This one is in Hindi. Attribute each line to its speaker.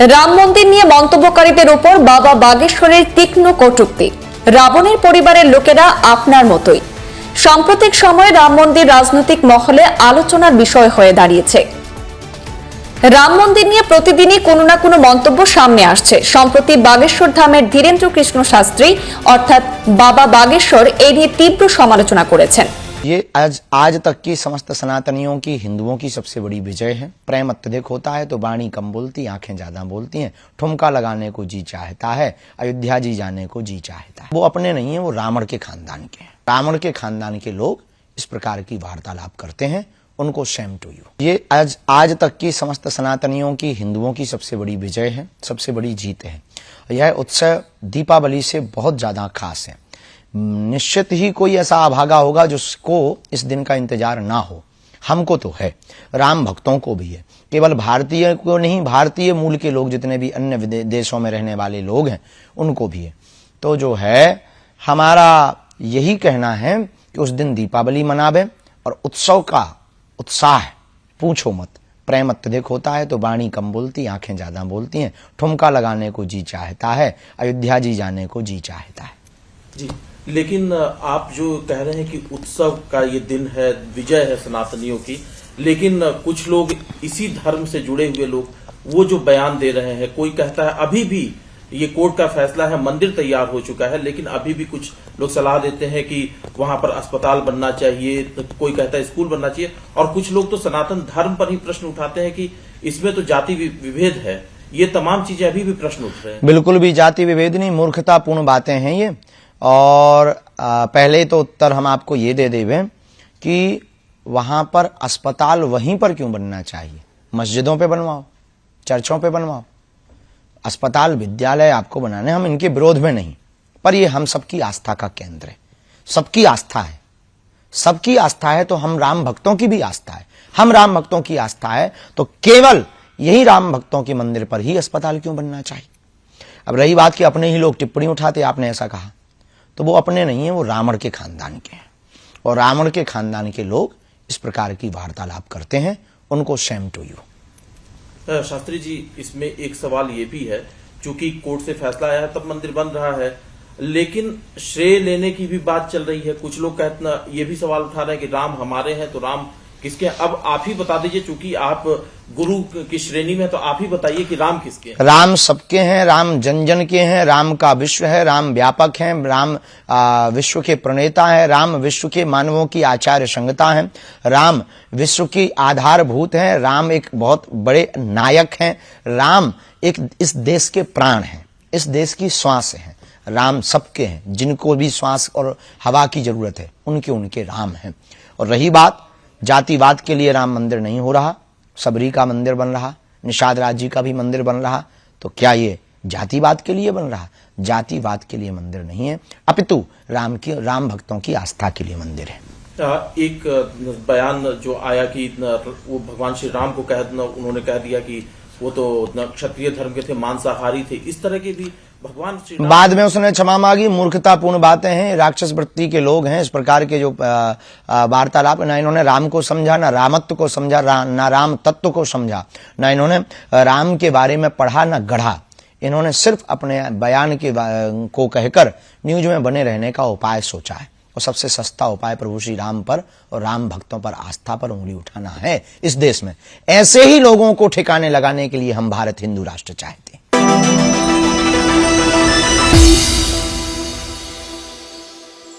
Speaker 1: রাম মন্দির নিয়ে মন্তব্যকারীদের উপর বাবা বাগেশ্বরের তীক্ষ্ণ কটূক্তি। রাবণের পরিবারের লোকেরা আপনার মতোই। সাম্প্রতিক সময়ে রাম মন্দির রাজনৈতিক মহলে আলোচনার বিষয় হয়ে দাঁড়িয়েছে। রাম মন্দির নিয়ে প্রতিদিনই কোনো না কোনো মন্তব্য সামনে আসছে। সম্প্রতি বাগেশ্বর ধামের ধীরেন্দ্র কৃষ্ণ শাস্ত্রী অর্থাৎ বাবা বাগেশ্বর এই নিয়ে তীব্র সমালোচনা করেছেন।
Speaker 2: ये आज तक की समस्त सनातनियों की, हिंदुओं की सबसे बड़ी विजय है। प्रेम अत्यधिक होता है तो वाणी कम बोलती, आंखें ज्यादा बोलती हैं। ठुमका लगाने को जी चाहता है, अयोध्या जी जाने को जी चाहता है। वो अपने नहीं है, वो रावण के खानदान के हैं। रावण के खानदान के लोग इस प्रकार की वार्तालाप करते हैं, उनको शेम टू यू। ये आज तक की समस्त सनातनियों की, हिंदुओं की सबसे बड़ी विजय है, सबसे बड़ी जीत है। यह उत्सव दीपावली से बहुत ज्यादा खास है। निश्चित ही कोई ऐसा अभागा होगा जिसको इस दिन का इंतजार ना हो। हमको तो है, राम भक्तों को भी है। केवल भारतीय को नहीं, भारतीय मूल के लोग जितने भी अन्य देशों में रहने वाले लोग हैं उनको भी है। तो जो है हमारा यही कहना है कि उस दिन दीपावली मनावे और उत्सव का उत्साह पूछो मत। प्रेम अत्यधिक होता है तो वाणी कम बोलती, आंखें ज्यादा बोलती हैं। ठुमका लगाने को जी चाहता है, अयोध्या जी जाने को जी चाहता है।
Speaker 3: जी, लेकिन आप जो कह रहे हैं कि उत्सव का ये दिन है, विजय है सनातनियों की, लेकिन कुछ लोग इसी धर्म से जुड़े हुए लोग वो जो बयान दे रहे हैं, कोई कहता है अभी भी ये कोर्ट का फैसला है, मंदिर तैयार हो चुका है, लेकिन अभी भी कुछ लोग सलाह देते हैं कि वहां पर अस्पताल बनना चाहिए, तो कोई कहता है स्कूल बनना चाहिए, और कुछ लोग तो सनातन धर्म पर ही प्रश्न उठाते हैं कि इसमें तो जाति विभेद है। ये तमाम चीजें अभी भी प्रश्न उठ रहे हैं।
Speaker 2: बिल्कुल भी जाति विभेद नहीं, मूर्खतापूर्ण बातें हैं ये। और पहले तो उत्तर हम आपको ये दे देवे कि वहां पर अस्पताल वहीं पर क्यों बनना चाहिए? मस्जिदों पे बनवाओ, चर्चों पे बनवाओ। अस्पताल, विद्यालय आपको बनाने, हम इनके विरोध में नहीं, पर ये हम सबकी आस्था का केंद्र है। सबकी आस्था है, सबकी आस्था है तो हम राम भक्तों की भी आस्था है। हम राम भक्तों की आस्था है तो केवल यही राम भक्तों के मंदिर पर ही अस्पताल क्यों बनना चाहिए? अब रही बात कि अपने ही लोग टिप्पणी उठाते, आपने ऐसा कहा, तो वो अपने नहीं है, वो रावण के खानदान के हैं। और रावण के खानदान के लोग इस प्रकार की वार्तालाप करते हैं, उनको Shem to you.
Speaker 3: Shastri ji, इसमें एक सवाल ये भी है, चूंकि कोर्ट से फैसला आया है तब मंदिर बन रहा है, लेकिन श्रेय लेने की भी बात चल रही है। कुछ लोग कहते ये भी सवाल उठा रहे हैं कि राम हमारे हैं तो राम किसके? अब आप ही बता दीजिए, चूंकि आप गुरु की श्रेणी में, तो आप ही बताइए कि राम किसके हैं?
Speaker 2: राम सबके हैं, राम जन जन के हैं, राम का विश्व है, राम व्यापक है, राम विश्व के प्रणेता है, राम विश्व के मानवों की आचार्य संहिता है, राम विश्व की आधारभूत है, राम एक बहुत बड़े नायक हैं, राम एक इस देश के प्राण हैं, इस देश की श्वास है। राम सबके हैं, जिनको भी श्वास और हवा की जरूरत है उनके राम हैं। और रही बात जातिवाद के लिए राम मंदिर नहीं हो रहा, सबरी का मंदिर बन रहा, निषाद राज जी का भी मंदिर बन रहा, तो क्या ये जातिवाद के लिए बन रहा? जातिवाद के लिए मंदिर नहीं है, अपितु राम भक्तों की आस्था के लिए मंदिर है।
Speaker 3: एक बयान जो आया कि वो भगवान श्री राम को उन्होंने कह दिया कि वो तो क्षत्रिय धर्म के थे, मांसाहारी थे, इस तरह के भी भगवान श्री
Speaker 2: बाद में उसने क्षमा मांगी। मूर्खतापूर्ण बातें हैं, राक्षस वृत्ति के लोग हैं। इस प्रकार के जो वार्तालाप, ना इन्होंने राम को समझा, ना रामत्व को समझा, ना राम तत्व को समझा, ना इन्होंने राम के बारे में पढ़ा, ना गढ़ा। इन्होंने सिर्फ अपने बयान को कहकर न्यूज में बने रहने का उपाय सोचा है, और सबसे सस्ता उपाय प्रभु श्री राम पर और राम भक्तों पर आस्था पर उंगली उठाना है इस देश में। ऐसे ही लोगों को ठिकाने लगाने के लिए हम भारत हिंदू राष्ट्र चाहते हैं।